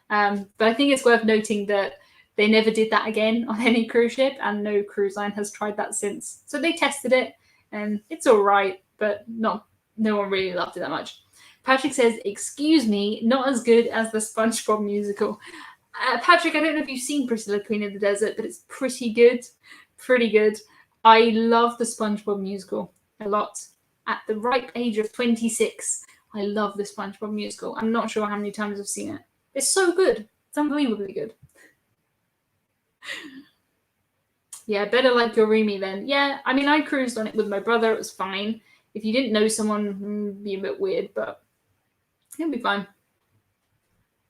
But I think it's worth noting that they never did that again on any cruise ship, and no cruise line has tried that since. So they tested it, and it's all right, but no one really loved it that much. Patrick says, excuse me, not as good as the SpongeBob musical. Patrick, I don't know if you've seen Priscilla, Queen of the Desert, but it's pretty good. Pretty good. I love the SpongeBob musical a lot. At the ripe age of 26, I love the SpongeBob musical. I'm not sure how many times I've seen it. It's so good. It's unbelievably good. Yeah, better like your roomie then. Yeah, I mean, I cruised on it with my brother. It was fine. If you didn't know someone, it'd be a bit weird, but it'll be fine.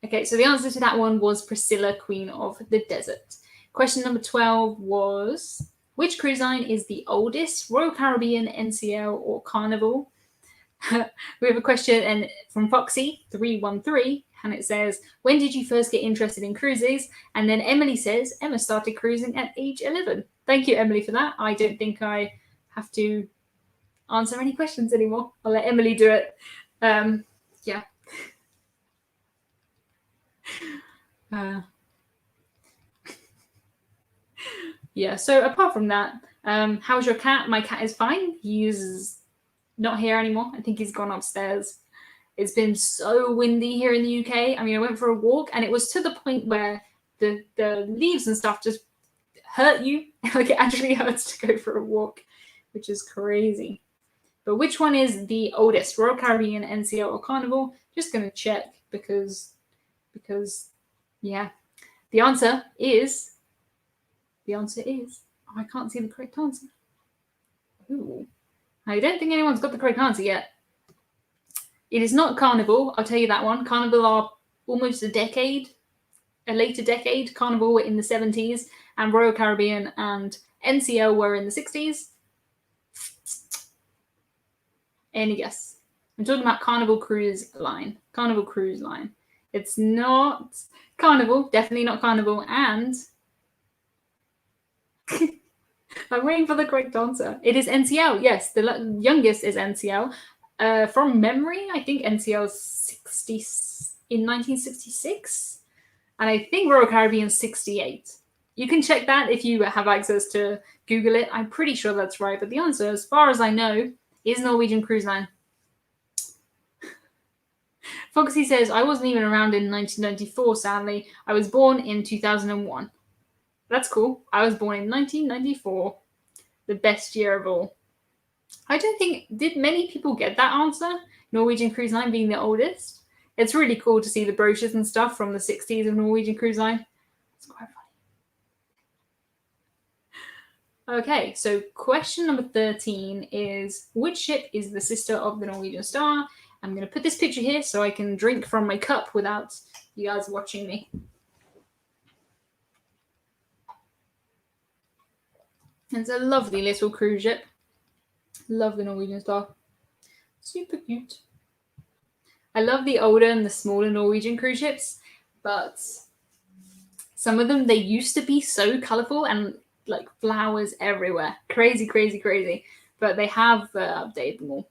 Okay, so the answer to that one was Priscilla, Queen of the Desert. Question number 12 was, which cruise line is the oldest? Royal Caribbean, NCL, or Carnival? We have a question and from Foxy313, and it says, when did you first get interested in cruises? And then Emily says, Emma started cruising at age 11. Thank you, Emily, for that. I don't think I have to answer any questions anymore. I'll let Emily do it. Yeah. Yeah, so apart from that, how's your cat? My cat is fine. He's not here anymore. I think he's gone upstairs. It's been so windy here in the UK. I mean, I went for a walk and it was to the point where the leaves and stuff just hurt you. Like it actually hurts to go for a walk, which is crazy. But which one is the oldest? Royal Caribbean, NCL, or Carnival? Just going to check because yeah. The answer is I can't see the correct answer. Ooh. I don't think anyone's got the correct answer yet. It is not Carnival, I'll tell you that one. Carnival are almost a later decade. Carnival were in the 70s, and Royal Caribbean and NCL were in the 60s. Any guess? I'm talking about Carnival Cruise Line. Carnival Cruise Line. It's not Carnival, definitely not Carnival, and I'm waiting for the correct answer. It is NCL. Yes, the youngest is NCL. From memory, I think NCL is in 1966, and I think Royal Caribbean 68. You can check that if you have access to Google it. I'm pretty sure that's right, but the answer, as far as I know, is Norwegian Cruise Line. Foxy says, I wasn't even around in 1994, sadly. I was born in 2001. That's cool. I was born in 1994. The best year of all. I don't think, did many people get that answer? Norwegian Cruise Line being the oldest? It's really cool to see the brochures and stuff from the 60s of Norwegian Cruise Line. It's quite funny. Okay, so question number 13 is, which ship is the sister of the Norwegian Star? I'm going to put this picture here so I can drink from my cup without you guys watching me. It's a lovely little cruise ship. Love the Norwegian Star. Super cute. I love the older and the smaller Norwegian cruise ships, but some of them, they used to be so colourful and like flowers everywhere. Crazy, crazy, crazy. But they have updated them all.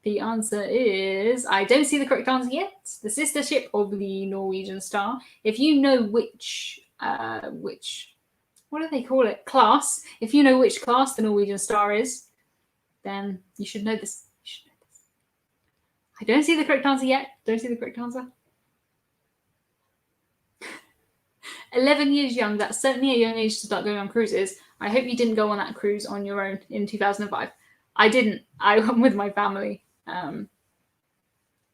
The answer is, I don't see the correct answer yet. The sister ship of the Norwegian Star. If you know which, what do they call it? Class. If you know which class the Norwegian Star is, then you should know this. I don't see the correct answer yet. Don't see the correct answer. 11 years young. That's certainly a young age to start going on cruises. I hope you didn't go on that cruise on your own in 2005. I didn't. I went with my family. I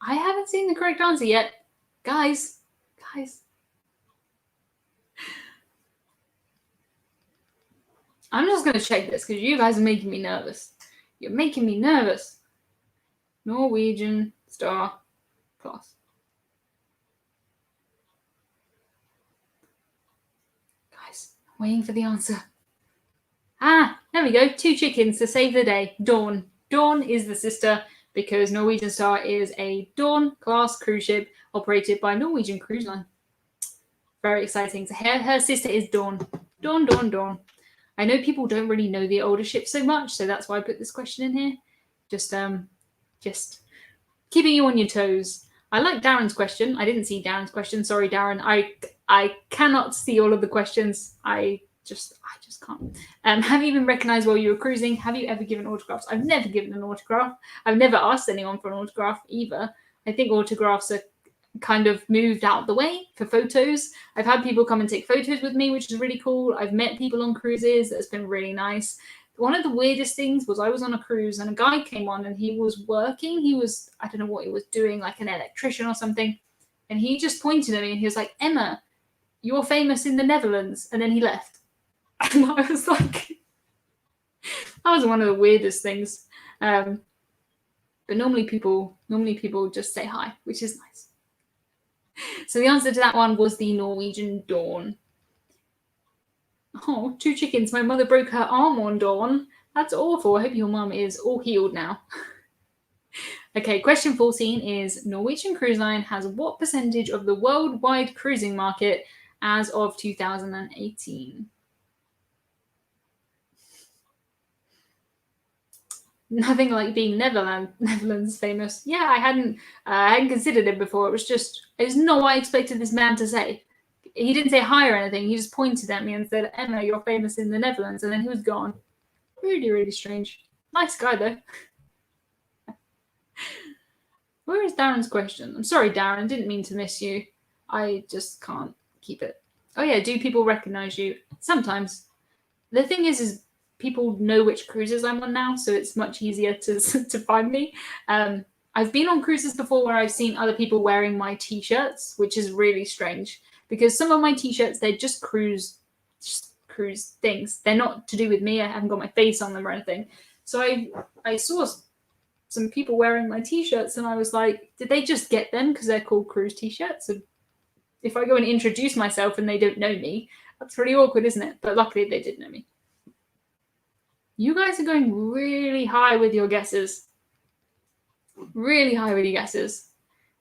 haven't seen the correct answer yet. Guys. I'm just going to check this because you guys are making me nervous. You're making me nervous. Norwegian Star class. Guys, I'm waiting for the answer. Ah, there we go. 2 chickens to save the day. Dawn. Dawn is the sister because Norwegian Star is a Dawn class cruise ship operated by Norwegian Cruise Line. Very exciting. So her sister is Dawn. Dawn. I know people don't really know the older ships so much, so that's why I put this question in here. Just keeping you on your toes. I like Darren's question. I didn't see Darren's question. Sorry, Darren. I cannot see all of the questions. I just can't. Have you been recognised while you were cruising? Have you ever given autographs? I've never given an autograph. I've never asked anyone for an autograph either. I think autographs are kind of moved out the way for photos. I've had people come and take photos with me, which is really cool. I've met people on cruises. That's been really nice. One of the weirdest things was I was on a cruise and a guy came on and he was working. I don't know what he was doing, like an electrician or something. And he just pointed at me and he was like, Emma, you're famous in the Netherlands. And then he left. And I was like, that was one of the weirdest things. But normally people just say hi, which is nice. So the answer to that one was the Norwegian Dawn. Oh, 2 chickens. My mother broke her arm on Dawn. That's awful. I hope your mum is all healed now. Okay, question 14 is Norwegian Cruise Line has what percentage of the worldwide cruising market as of 2018? Nothing like being Netherlands famous. Yeah, I hadn't considered it before. It's not what I expected this man to say. He didn't say hi or anything. He just pointed at me and said, "Emma, you're famous in the Netherlands," and then he was gone. Really, really strange. Nice guy though. Where is Darren's question? I'm sorry, Darren. I didn't mean to miss you. I just can't keep it. Oh yeah, do people recognize you? Sometimes. The thing is people know which cruises I'm on now, so it's much easier to to find me. I've been on cruises before where I've seen other people wearing my t-shirts, which is really strange because some of my t-shirts they're just cruise things. They're not to do with me. I haven't got my face on them or anything. So I saw some people wearing my t-shirts and I was like, did they just get them because they're called cruise t-shirts? And if I go and introduce myself and they don't know me, that's really awkward, isn't it? But luckily they did know me. You guys are going really high with your guesses. Really high with your guesses.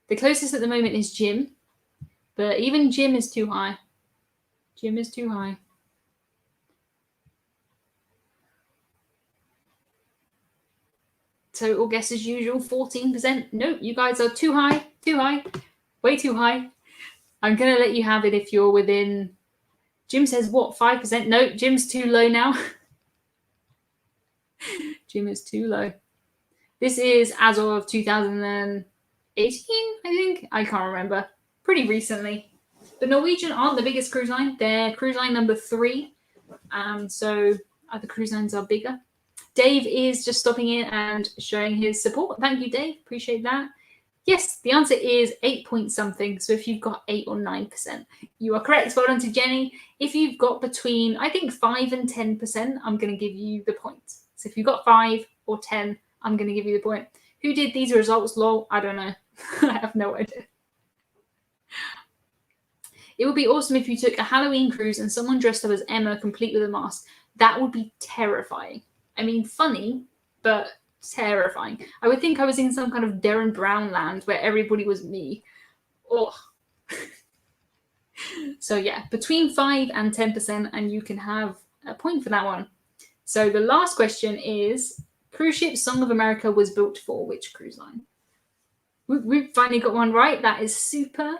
The closest at the moment is Jim, but even Jim is too high. Jim is too high. Total guess as usual, 14%. No, you guys are too high, way too high. I'm going to let you have it if you're within... Jim says what, 5%? No, Jim's too low now. Jim is too low. This is as of 2018, I think. I can't remember. Pretty recently. The Norwegian aren't the biggest cruise line. They're cruise line number 3. So other cruise lines are bigger. Dave is just stopping in and showing his support. Thank you, Dave. Appreciate that. Yes, the answer is 8 point something. So if you've got 8 or 9%, you are correct. Well done to Jenny. If you've got between, I think, 5 and 10%, I'm going to give you the point. So if you've got 5 or 10, I'm going to give you the point. Who did these results, lol? I don't know. I have no idea. It would be awesome if you took a Halloween cruise and someone dressed up as Emma, complete with a mask. That would be terrifying. I mean, funny, but terrifying. I would think I was in some kind of Darren Brown land where everybody was me. Oh. So yeah, between 5 and 10%, and you can have a point for that one. So the last question is, cruise ship Song of America was built for which cruise line? We've finally got one right. That is super.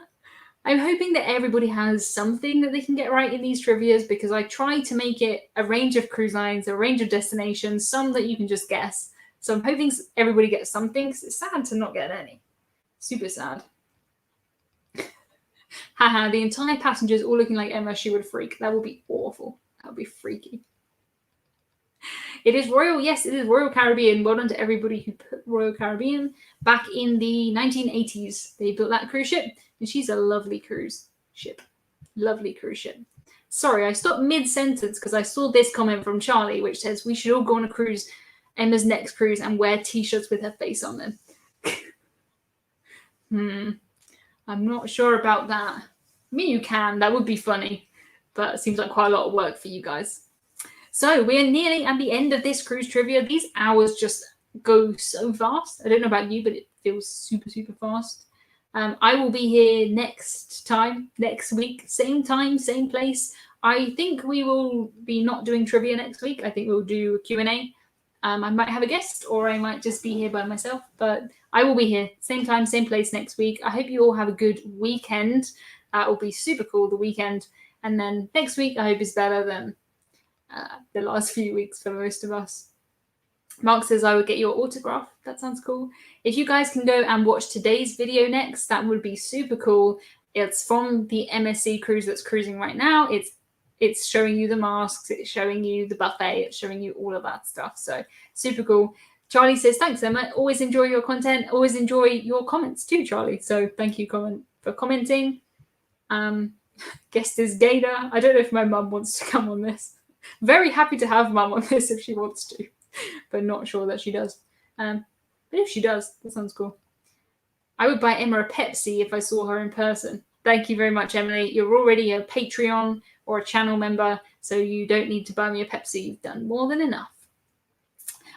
I'm hoping that everybody has something that they can get right in these trivias because I try to make it a range of cruise lines, a range of destinations, some that you can just guess. So I'm hoping everybody gets something because it's sad to not get any. Super sad. Haha, the entire passengers all looking like Emma, she would freak. That would be awful. That would be freaky. It is Royal, yes, it is Royal Caribbean. Well done to everybody who put Royal Caribbean. Back in the 1980s, they built that cruise ship, and she's a lovely cruise ship. Lovely cruise ship. Sorry, I stopped mid-sentence because I saw this comment from Charlie, which says, we should all go on a cruise, Emma's next cruise, and wear t-shirts with her face on them. I'm not sure about that. I mean, you can. That would be funny. But it seems like quite a lot of work for you guys. So we're nearly at the end of this cruise trivia. These hours just go so fast. I don't know about you, but it feels super, super fast. I will be here next week, same time, same place. I think we will be not doing trivia next week. I think we'll do a Q&A. I might have a guest or I might just be here by myself, but I will be here, same time, same place next week. I hope you all have a good weekend. It will be super cool, the weekend. And then next week, I hope is better than the last few weeks for most of us. Mark says I would get your autograph. That sounds cool. If you guys can go and watch today's video next, that would be super cool. It's from the MSC Cruise that's cruising right now. It's showing you the masks, it's showing you the buffet, it's showing you all of that stuff. So super cool. Charlie says, thanks, Emma. Always enjoy your content. Always enjoy your comments too, Charlie. So thank you for commenting. Guest is Gator. I don't know if my mum wants to come on this. Very happy to have mum on this if she wants to, but not sure that she does. But if she does, that sounds cool. I would buy Emma a Pepsi if I saw her in person. Thank you very much, Emily. You're already a Patreon or a channel member, so you don't need to buy me a Pepsi. You've done more than enough.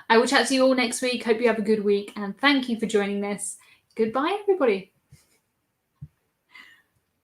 I will chat to you all next week. Hope you have a good week, and thank you for joining this. Goodbye, everybody.